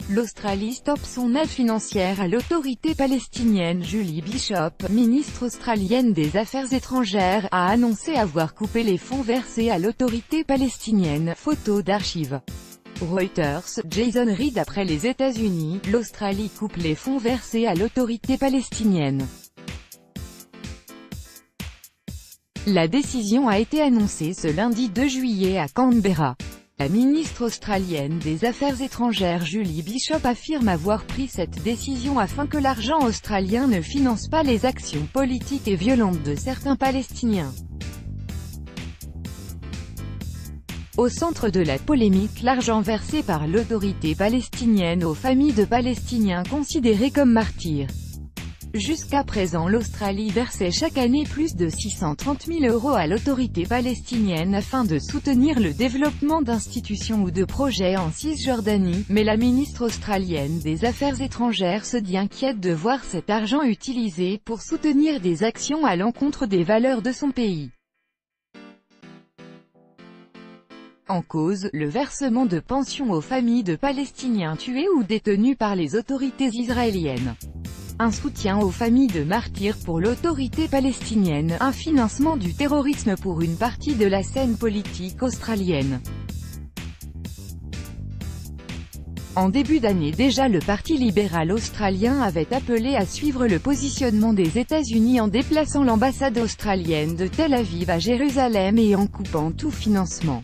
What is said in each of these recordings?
L'Australie stoppe son aide financière à l'autorité palestinienne. Julie Bishop, ministre australienne des Affaires étrangères, a annoncé avoir coupé les fonds versés à l'autorité palestinienne. Photo d'archives. Reuters, Jason Reed. Après les États-Unis, l'Australie coupe les fonds versés à l'autorité palestinienne. La décision a été annoncée ce lundi 2 juillet à Canberra. La ministre australienne des Affaires étrangères Julie Bishop affirme avoir pris cette décision afin que l'argent australien ne finance pas les actions politiques et violentes de certains Palestiniens. Au centre de la polémique, l'argent versé par l'autorité palestinienne aux familles de Palestiniens considérés comme martyrs. Jusqu'à présent, l'Australie versait chaque année plus de 630 000 € à l'autorité palestinienne afin de soutenir le développement d'institutions ou de projets en Cisjordanie, mais la ministre australienne des Affaires étrangères se dit inquiète de voir cet argent utilisé pour soutenir des actions à l'encontre des valeurs de son pays. En cause, le versement de pensions aux familles de Palestiniens tués ou détenus par les autorités israéliennes. Un soutien aux familles de martyrs pour l'autorité palestinienne, un financement du terrorisme pour une partie de la scène politique australienne. En début d'année déjà, le Parti libéral australien avait appelé à suivre le positionnement des États-Unis en déplaçant l'ambassade australienne de Tel Aviv à Jérusalem et en coupant tout financement.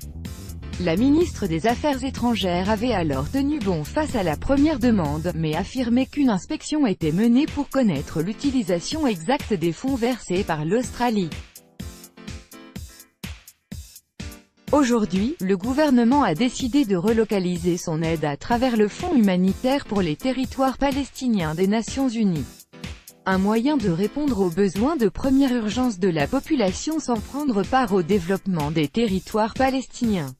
La ministre des Affaires étrangères avait alors tenu bon face à la première demande, mais affirmé qu'une inspection était menée pour connaître l'utilisation exacte des fonds versés par l'Australie. Aujourd'hui, le gouvernement a décidé de relocaliser son aide à travers le Fonds humanitaire pour les territoires palestiniens des Nations Unies. Un moyen de répondre aux besoins de première urgence de la population sans prendre part au développement des territoires palestiniens.